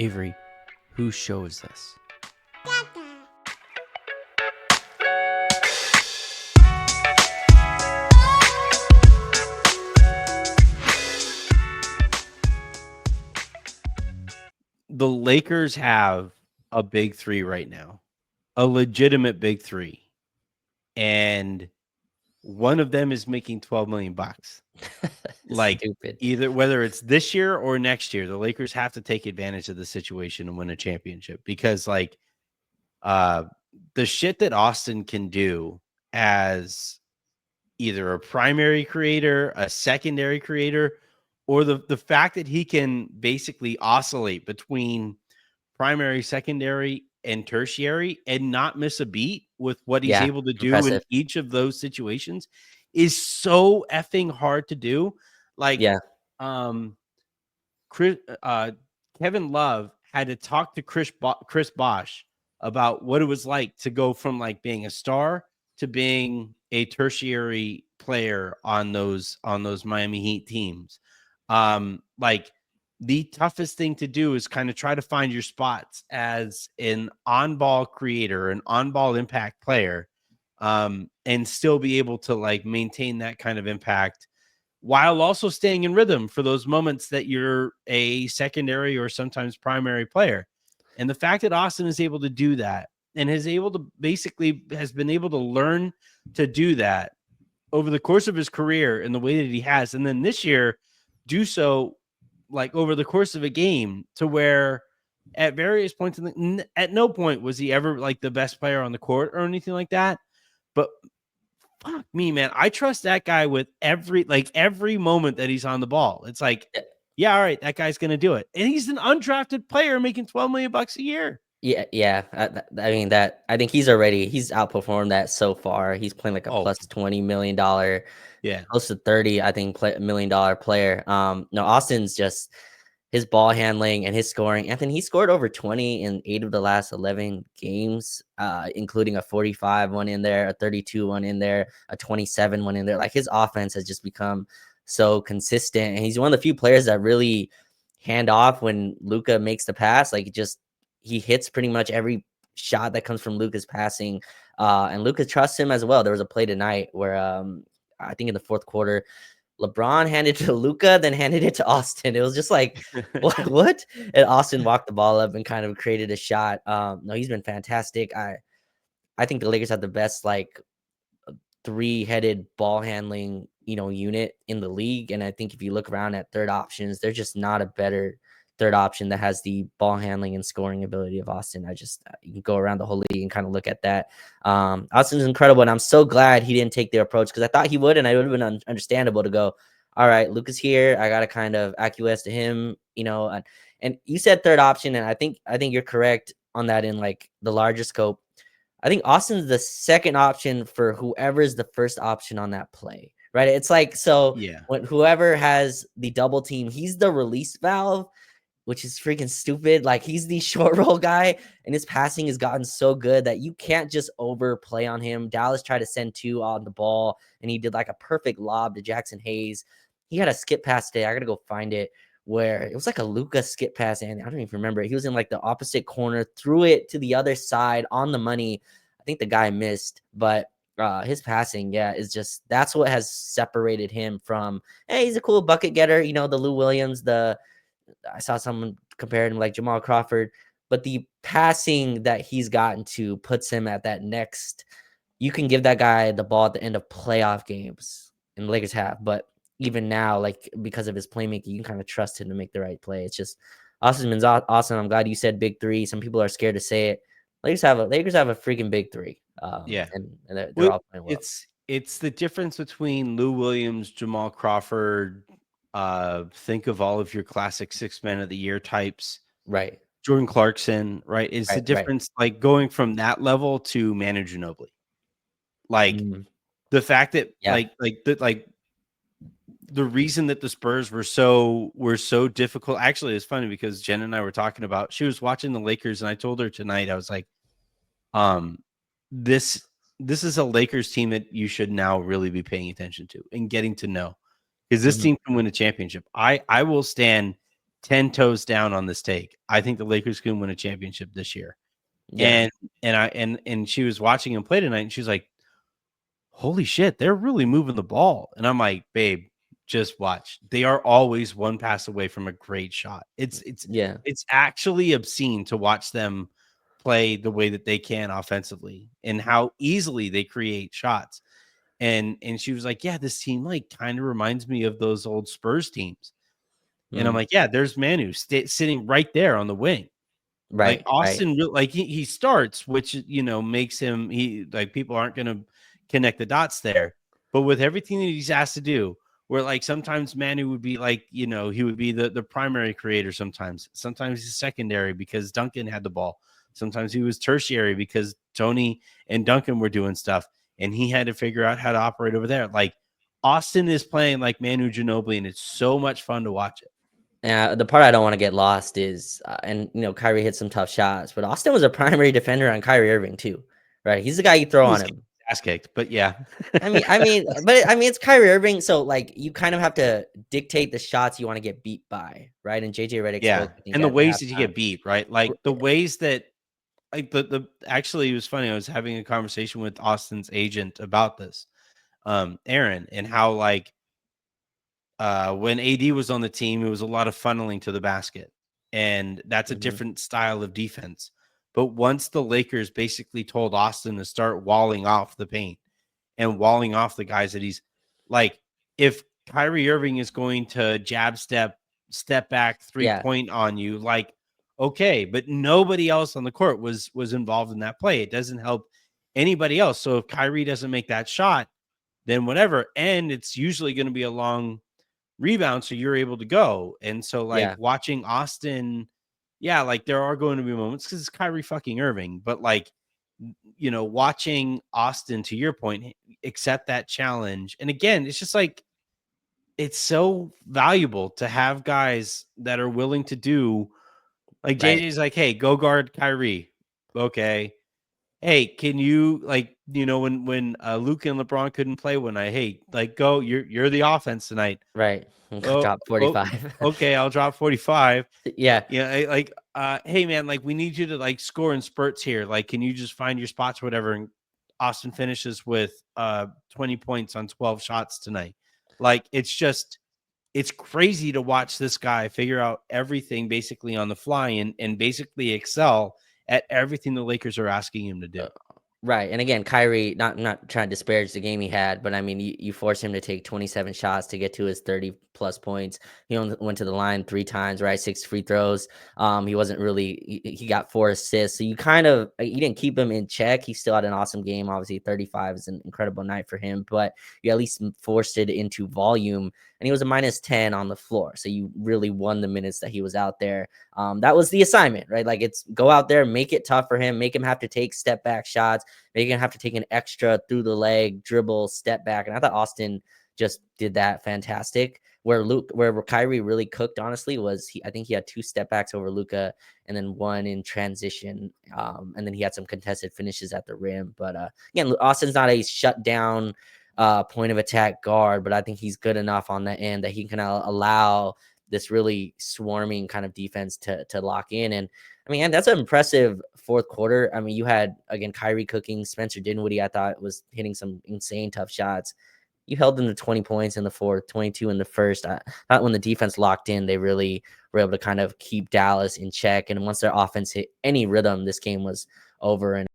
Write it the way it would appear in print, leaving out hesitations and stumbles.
Avery, whose show is this? The Lakers have a big three right now, a legitimate big three. And one of them is making $12 million. Like Stupid. either whether it's this year or next year, the Lakers have to take advantage of the situation and win a championship because the shit that Austin can do as either a primary creator, a secondary creator, or the fact that he can basically oscillate between primary, secondary, and tertiary and not miss a beat with what he's Yeah, able to do in impressive. each of those situations is so effing hard to do. Like, Yeah. Chris, Kevin Love had to talk to Chris Bosh about what it was like to go from like being a star to being a tertiary player on those Miami Heat teams. Like the toughest thing to do is kind of try to find your spots as an on-ball creator, an on-ball impact player, and still be able to like maintain that kind of impact while also staying in rhythm for those moments that you're a secondary or sometimes primary player. And the fact that Austin is able to do that and has been able to learn to do that over the course of his career in the way that he has, and then this year do so like over the course of a game to where at various points at no point was he ever like the best player on the court or anything like that. But fuck me, man. I trust that guy with every moment that he's on the ball. It's like, yeah, all right, that guy's gonna do it. And he's an undrafted player making $12 million a year. Yeah. I mean I think he's outperformed that so far. He's playing like a Oh, plus $20 million, yeah. close to 30, I think, $1 million player. No, Austin's just his ball handling and his scoring. Anthony, he scored over 20 in 8 of the last 11 games, including a 45 one in there, a 32 one in there, a 27 one in there. Like his offense has just become so consistent, and he's one of the few players that really hand off when Luka makes the pass. Like he hits pretty much every shot that comes from Luka's passing, and Luka trusts him as well. There was a play tonight where I think in the fourth quarter, LeBron handed it to Luka, then handed it to Austin. It was just like, what? And Austin walked the ball up and kind of created a shot. No, he's been fantastic. I think the Lakers have the best like three-headed ball handling, unit in the league. And I think if you look around at third options, there's just not a better third option that has the ball handling and scoring ability of Austin. You can go around the whole league and kind of look at that. Austin's incredible, and I'm so glad he didn't take the approach because I thought he would, and I would have been understandable to go, all right, Luka's here. I got to kind of acquiesce to him, and you said third option, and I think you're correct on that in like the larger scope. I think Austin's the second option for whoever is the first option on that play, right? It's like, so Yeah. when whoever has the double team, he's the release valve, which is freaking stupid. Like he's the short roll guy, and his passing has gotten so good that you can't just overplay on him. Dallas tried to send two on the ball, and he did like a perfect lob to Jackson Hayes. He had a skip pass today. I gotta go find it, where it was like a Luka skip pass, and I don't even remember. He was in like the opposite corner, threw it to the other side on the money. I think the guy missed, but his passing, that's what has separated him from, hey, he's a cool bucket getter, the Lou Williams, I saw someone comparing him like Jamal Crawford, but the passing that he's gotten to puts him at that next. You can give that guy the ball at the end of playoff games, and the Lakers have, but even now, like because of his playmaking, you can kind of trust him to make the right play. It's just Austin's awesome. I'm glad you said big three. Some people are scared to say it. Lakers have a freaking big three. Yeah. And they're all playing well. It's the difference between Lou Williams, Jamal Crawford, think of all of your classic 6 men of the year types. Right. Jordan Clarkson, right? Is the difference like going from that level to Manu Ginobili. Like the fact that the reason that the Spurs were so difficult. Actually, it's funny because Jen and I were talking about, she was watching the Lakers, and I told her tonight, I was like, this is a Lakers team that you should now really be paying attention to and getting to know, because this team can win a championship. I will stand 10 toes down on this take. I think the Lakers can win a championship this year. Yeah. And she was watching him play tonight, and she's like, holy shit, they're really moving the ball. And I'm like, babe, just watch. They are always one pass away from a great shot. Yeah. It's actually obscene to watch them play the way that they can offensively and how easily they create shots. And she was like, yeah, this team like kind of reminds me of those old Spurs teams. And I'm Mm. like, yeah, there's Manu sitting right there on the wing. Like Right. Right. Austin, like he starts, which makes him like people aren't going to connect the dots there. But with everything that he's asked to do, where like sometimes Manu would be like, he would be the primary creator. Sometimes he's secondary because Duncan had the ball. Sometimes he was tertiary because Tony and Duncan were doing stuff, and he had to figure out how to operate over there. Like Austin is playing like Manu Ginobili, and it's so much fun to watch it. The part I don't want to get lost is, and Kyrie hit some tough shots, but Austin was a primary defender on Kyrie Irving too, right? He's the guy you throw He on was getting him. his ass kicked, but yeah. It's Kyrie Irving, so like you kind of have to dictate the shots you want to get beat by, right? And JJ Redick Yeah, spoke, I think, and the at ways that you halftime. get beat, right? Like the ways that like the actually it was funny. I was having a conversation with Austin's agent about this, Aaron, and how like when AD was on the team, it was a lot of funneling to the basket, and that's a Mhm. different style of defense. But once the Lakers basically told Austin to start walling off the paint and walling off the guys that he's like, if Kyrie Irving is going to step back 3 Yeah, point on you, like, okay, but nobody else on the court was involved in that play. It doesn't help anybody else. So if Kyrie doesn't make that shot, then whatever. And it's usually going to be a long rebound, so you're able to go. And so like yeah, watching Austin, yeah, like there are going to be moments because it's Kyrie fucking Irving, but like watching Austin, to your point, accept that challenge. And again, it's just like it's so valuable to have guys that are willing to do like right, JJ's like, hey, go guard Kyrie. Okay. Hey, can you like when Luka and LeBron couldn't play one night? Hey, like go, you're the offense tonight. right. Oh, Drop oh, 45. okay, I'll drop 45. Yeah, Yeah, like, hey man, like we need you to like score in spurts here. Like, can you just find your spots or whatever? And Austin finishes with 20 points on 12 shots tonight. Like, it's crazy to watch this guy figure out everything basically on the fly and basically excel at everything the Lakers are asking him to do. right. And again, Kyrie, not trying to disparage the game he had, but I mean, you force him to take 27 shots to get to his 30 plus points. He only went to the line 3 times, right? 6 free throws. He wasn't really, he got 4 assists. So you didn't keep him in check. He still had an awesome game. Obviously, 35 is an incredible night for him, but you at least forced it into volume. And he was a minus 10 on the floor. So you really won the minutes that he was out there. That was the assignment, right? Like it's go out there, make it tough for him, make him have to take step back shots, make him have to take an extra through the leg, dribble, step back. And I thought Austin just did that fantastic. Where Kyrie really cooked, honestly, was I think he had 2 step backs over Luka and then 1 in transition. And then he had some contested finishes at the rim. But again, Austin's not a shut down point of attack guard, but I think he's good enough on the end that he can allow this really swarming kind of defense to lock in. And I mean, and that's an impressive fourth quarter. I mean, you had again Kyrie cooking, Spencer Dinwiddie, I thought was hitting some insane tough shots. You held them to 20 points in the fourth, 22 in the first. I thought when the defense locked in, they really were able to kind of keep Dallas in check. And once their offense hit any rhythm, this game was over. And